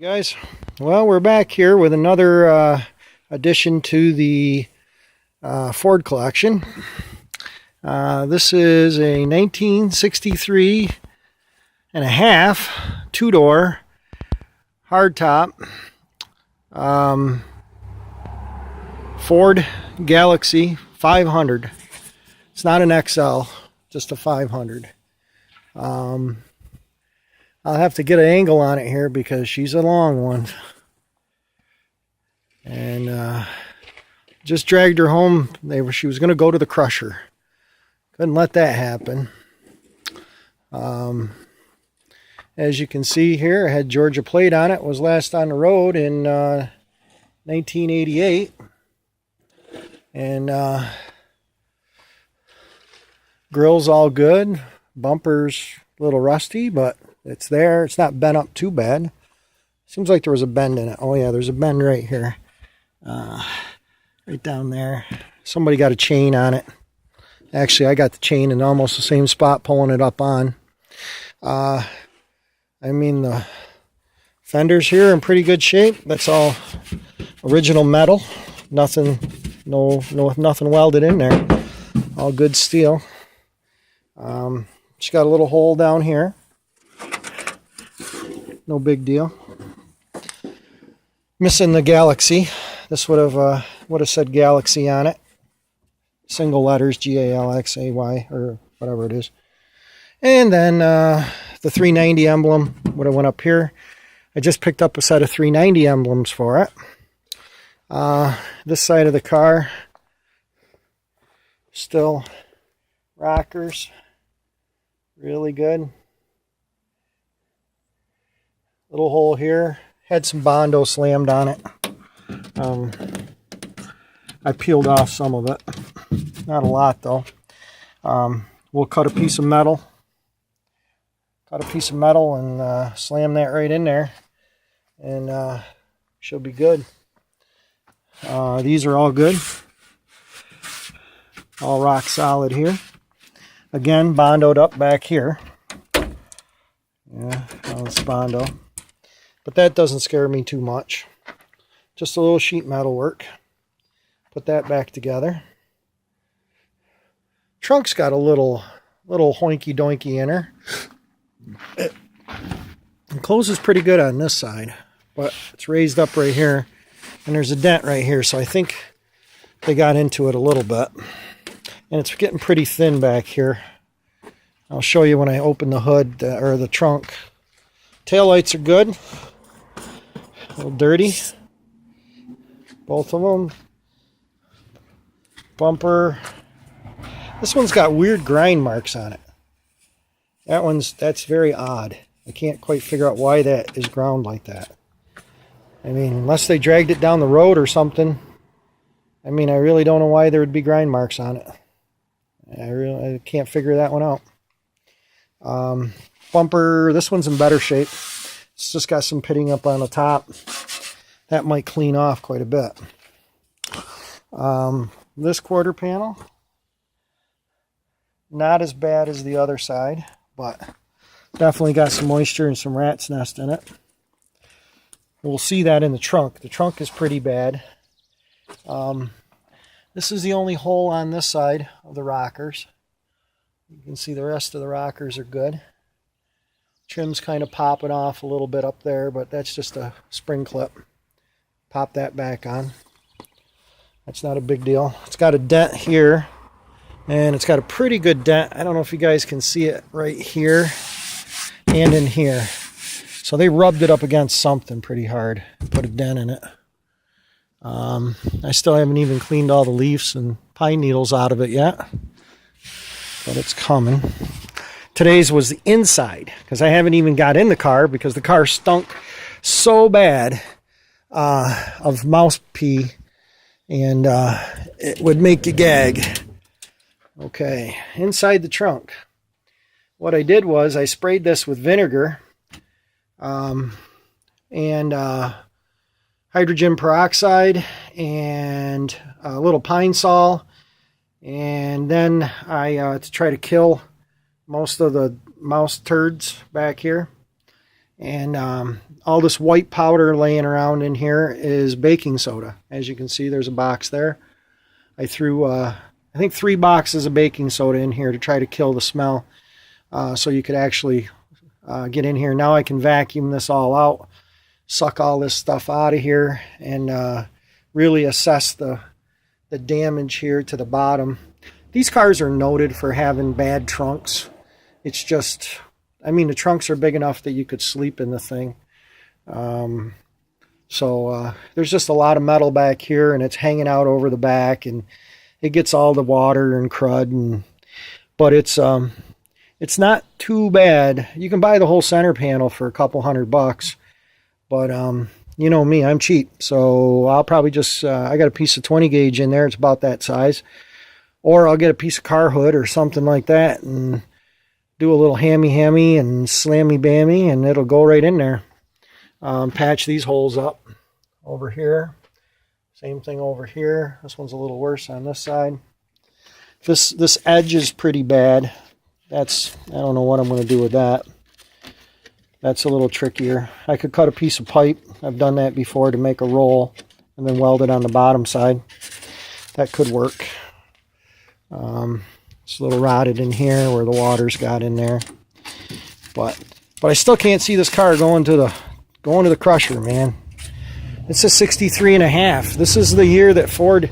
Guys, well, we're back here with another addition to the Ford collection. This is a 1963 and a half two-door hardtop Ford Galaxy 500. It's not an XL, just a 500. I'll have to get an angle on it here because she's a long one. And just dragged her home. She was going to go to the crusher. Couldn't let that happen. As you can see here, I had Georgia plate on it. Was last on the road in 1988. And grill's all good. Bumper's a little rusty, but it's there. It's not bent up too bad. Seems like there was a bend in it. Oh yeah, there's a bend right here. Right down there. Somebody got a chain on it. Actually, I got the chain in almost the same spot pulling it up on. I mean, the fenders here are in pretty good shape. That's all original metal. Nothing welded in there. All good steel. Just got a little hole down here. No big deal. Missing the Galaxy. This would have said Galaxy on it. Single letters, G-A-L-X-A-Y, or whatever it is. And then the 390 emblem would have went up here. I just picked up a set of 390 emblems for it. This side of the car, still rockers, really good. Little hole here. Had some Bondo slammed on it. I peeled off some of it. Not a lot though. We'll cut a piece of metal. And slam that right in there. And she'll be good. These are all good. All rock solid here. Again, Bondoed up back here. Yeah, it's Bondo. But that doesn't scare me too much. Just a little sheet metal work. Put that back together. Trunk's got a little hoinky doinky in her. It closes pretty good on this side, but it's raised up right here, and there's a dent right here, so I think they got into it a little bit. And it's getting pretty thin back here. I'll show you when I open the hood or the trunk. Taillights are good. A little dirty. Both of them. Bumper. This one's got weird grind marks on it. That's very odd. I can't quite figure out why that is ground like that. I mean, unless they dragged it down the road or something. I mean, I really don't know why there would be grind marks on it. I can't figure that one out. Bumper, this one's in better shape. It's just got some pitting up on the top. That might clean off quite a bit. This quarter panel, not as bad as the other side, but definitely got some moisture and some rat's nest in it. We'll see that in the trunk. The trunk is pretty bad. This is the only hole on this side of the rockers. You can see the rest of the rockers are good. Trim's kind of popping off a little bit up there, but that's just a spring clip. Pop that back on. That's not a big deal. It's got a dent here, and it's got a pretty good dent. I don't know if you guys can see it right here and in here. So they rubbed it up against something pretty hard, put a dent in it. I still haven't even cleaned all the leaves and pine needles out of it yet, but it's coming. Today's was the inside, because I haven't even got in the car because the car stunk so bad of mouse pee, and it would make you gag. Okay, inside the trunk. What I did was I sprayed this with vinegar and hydrogen peroxide and a little pine sol, and then I to try to kill most of the mouse turds back here. And all this white powder laying around in here is baking soda. As you can see, there's a box there. I threw, I think 3 boxes of baking soda in here to try to kill the smell, so you could actually get in here. Now I can vacuum this all out, suck all this stuff out of here, and really assess the damage here to the bottom. These cars are noted for having bad trunks. It's just, I mean, the trunks are big enough that you could sleep in the thing. So there's just a lot of metal back here, and it's hanging out over the back, and it gets all the water and crud. But it's not too bad. You can buy the whole center panel for a couple $100, but you know me, I'm cheap, so I'll probably just I got a piece of 20 gauge in there. It's about that size, or I'll get a piece of car hood or something like that and do a little hammy and slammy bammy, and it'll go right in there. Patch these holes up over here. Same thing over here. This one's a little worse on this side. This edge is pretty bad. I don't know what I'm going to do with that. That's a little trickier. I could cut a piece of pipe. I've done that before to make a roll and then weld it on the bottom side. That could work. It's a little rotted in here where the water's got in there. But I still can't see this car going to the crusher, man. It's a 63.5. This is the year that Ford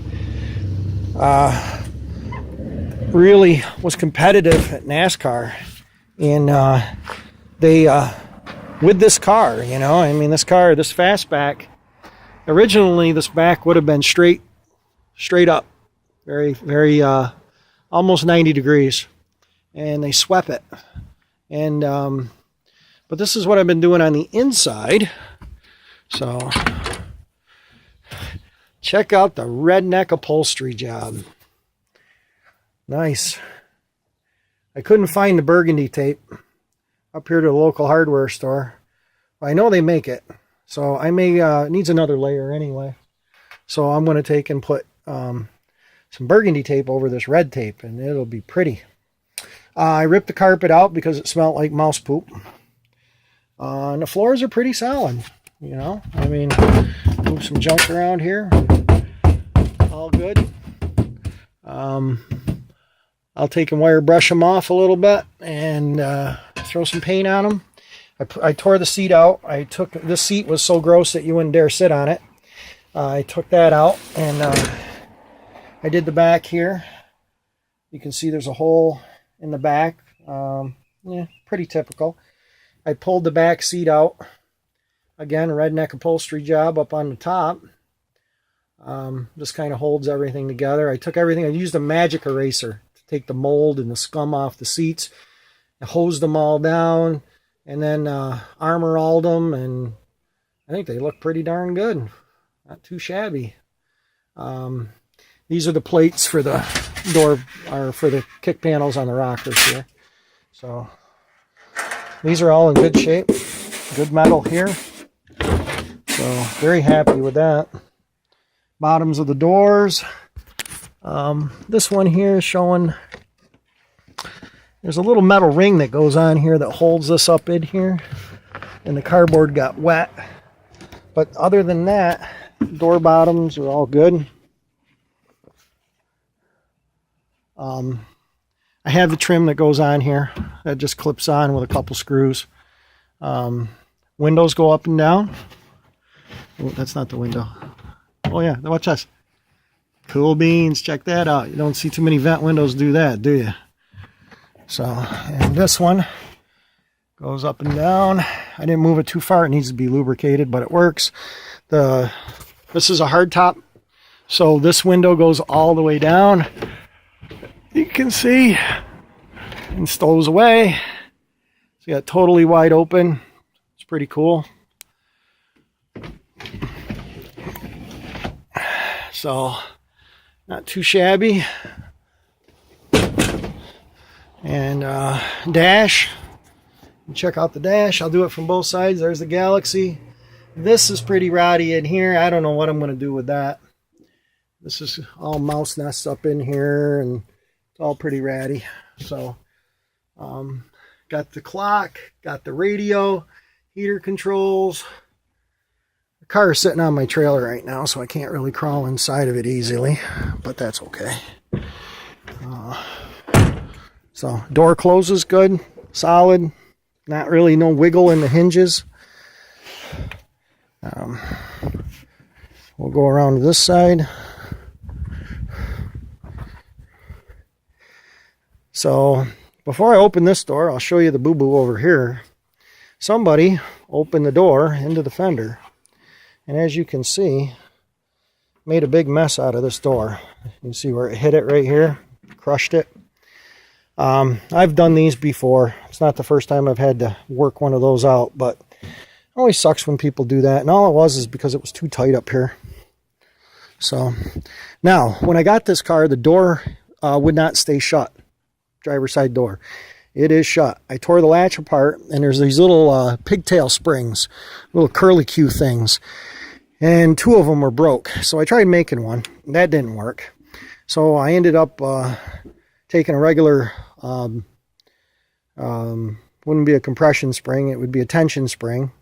really was competitive at NASCAR, and they with this car, you know, I mean, this Fastback, originally this back would have been straight up, very almost 90 degrees, and they swept it. And but this is what I've been doing on the inside. So check out the redneck upholstery job. Nice. I couldn't find the burgundy tape up here to the local hardware store. I know they make it, so I may needs another layer anyway. So I'm going to take and put some burgundy tape over this red tape, and it'll be pretty. I ripped the carpet out because it smelled like mouse poop. And the floors are pretty solid, you know. I mean, move some junk around here. All good. I'll take and wire brush them off a little bit and throw some paint on them. I tore the seat out. This seat was so gross that you wouldn't dare sit on it. I took that out, and I did the back here. You can see there's a hole in the back. Yeah, pretty typical. I pulled the back seat out. Again, redneck upholstery job up on the top. This kind of holds everything together. I took everything. I used a magic eraser to take the mold and the scum off the seats. I hosed them all down, and then armor-alled them, and I think they look pretty darn good. Not too shabby. These are the plates for the door, or for the kick panels on the rockers here. So these are all in good shape. Good metal here. So very happy with that. Bottoms of the doors. This one here is showing there's a little metal ring that goes on here that holds this up in here, and the cardboard got wet. But other than that, door bottoms are all good. I have the trim that goes on here that just clips on with a couple screws. Windows go up and down. Oh, that's not the window. Oh yeah, watch this. Cool beans, check that out. You don't see too many vent windows do that, do you? So, and this one goes up and down. I didn't move it too far. It needs to be lubricated, but it works. This is a hard top, so this window goes all the way down. You can see, and stows away. So you got totally wide open. It's pretty cool. So, not too shabby. And dash. Check out the dash. I'll do it from both sides. There's the Galaxy. This is pretty rotty in here. I don't know what I'm going to do with that. This is all mouse nests up in here, and it's all pretty ratty. So, got the clock, got the radio, heater controls. car is sitting on my trailer right now, so I can't really crawl inside of it easily, but that's okay. So door closes good, solid, not really no wiggle in the hinges. We'll go around to this side. So before I open this door, I'll show you the boo-boo over here. Somebody opened the door into the fender, and as you can see, made a big mess out of this door. You can see where it hit it right here, crushed it. I've done these before. It's not the first time I've had to work one of those out, but it always sucks when people do that. And all it was is because it was too tight up here. So now, when I got this car, the door would not stay shut. Driver's side door. It is shut. I tore the latch apart, and there's these little pigtail springs, little curlicue things, and 2 of them were broke. So I tried making one. That didn't work. So I ended up taking a regular, wouldn't be a compression spring, it would be a tension spring,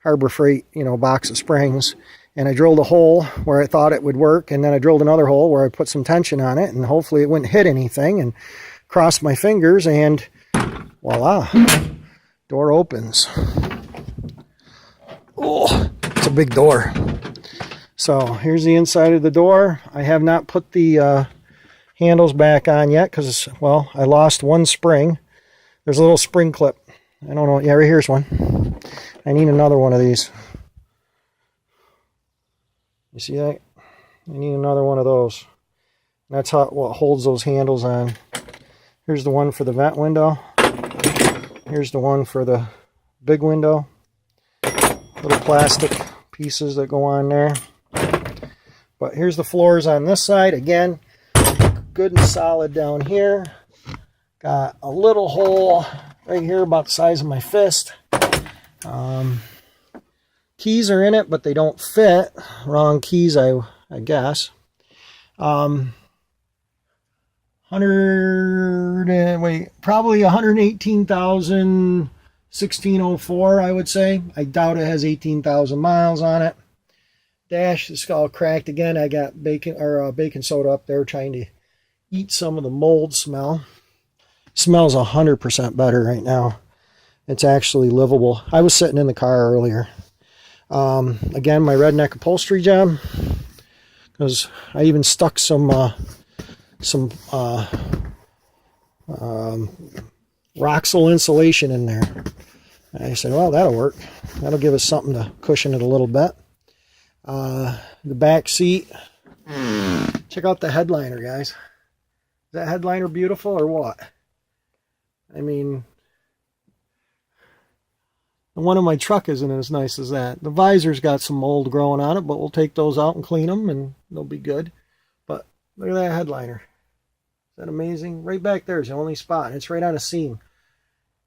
Harbor Freight, box of springs, and I drilled a hole where I thought it would work, and then I drilled another hole where I put some tension on it, and hopefully it wouldn't hit anything, and crossed my fingers, and voila, door opens. Oh, it's a big door. So here's the inside of the door. I have not put the handles back on yet because, well, I lost one spring. There's a little spring clip. I don't know. Yeah, right here's one. I need another one of these. You see that? I need another one of those. That's what holds those handles on. Here's the one for the vent window. Here's the one for the big window. Little plastic pieces that go on there. But here's the floors on this side. Again, good and solid down here. Got a little hole right here about the size of my fist. Keys are in it, but they don't fit. Wrong keys, I guess. 118,1604, I would say. I doubt it has 18,000 miles on it. Dash is all cracked again. I got baking soda up there trying to eat some of the mold smell. Smells 100% better right now. It's actually livable. I was sitting in the car earlier. Again, my redneck upholstery job, because I even stuck some Roxel insulation in there. And I said, well, that'll work. That'll give us something to cushion it a little bit. The back seat. Check out the headliner, guys. Is that headliner beautiful or what? I mean, the one in my truck isn't as nice as that. The visor's got some mold growing on it, but we'll take those out and clean them, and they'll be good. But look at that headliner. Is that amazing? Right back there is the only spot. It's right on a seam.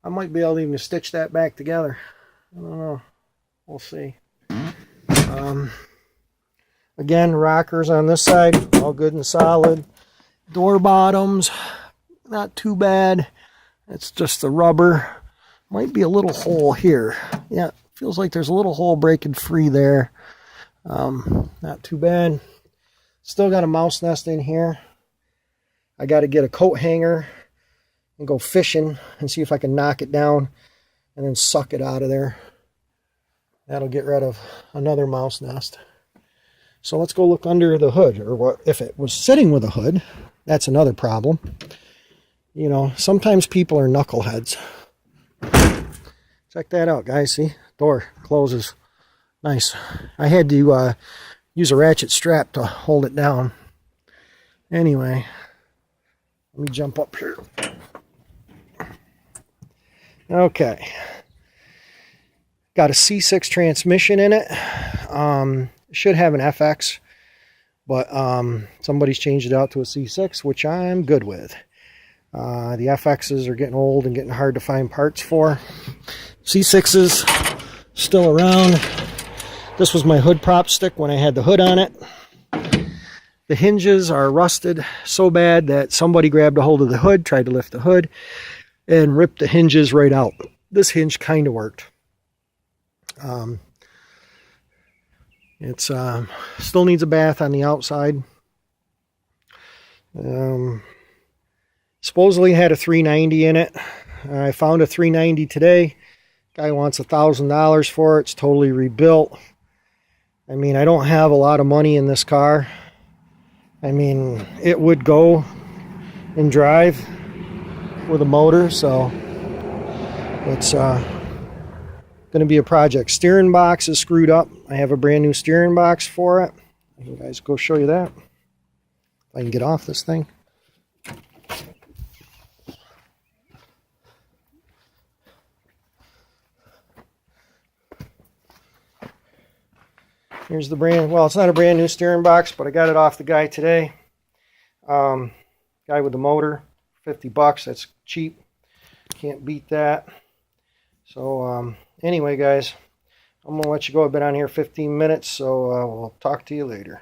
I might be able to even stitch that back together. I don't know. We'll see. Again, rockers on this side, all good and solid. Door bottoms, not too bad. It's just the rubber. Might be a little hole here. Yeah, feels like there's a little hole breaking free there. Not too bad. Still got a mouse nest in here. I got to get a coat hanger and go fishing and see if I can knock it down and then suck it out of there. That'll get rid of another mouse nest. So let's go look under the hood, or what if it was sitting with a hood. That's another problem. You know, sometimes people are knuckleheads. Check that out, guys. See? Door closes. Nice. I had to use a ratchet strap to hold it down. Anyway, let me jump up here. Okay. Got a C6 transmission in it. Should have an FX, but somebody's changed it out to a C6, which I'm good with. The FXs are getting old and getting hard to find parts for. C6s still around. This was my hood prop stick when I had the hood on it. The hinges are rusted so bad that somebody grabbed a hold of the hood, tried to lift the hood, and ripped the hinges right out. This hinge kind of worked. It's still needs a bath on the outside. Supposedly had a 390 in it. I found a 390 today. Guy wants $1,000 for it. It's totally rebuilt. I mean, I don't have a lot of money in this car. I mean, it would go and drive with a motor, so it's going to be a project. Steering box is screwed up. I have a brand new steering box for it. I can guys go show you that. If I can get off this thing. Here's the brand, well, it's not a brand new steering box, but I got it off the guy today. Guy with the motor, $50, that's cheap. Can't beat that. So anyway, guys, I'm going to let you go. I've been on here 15 minutes, so we'll talk to you later.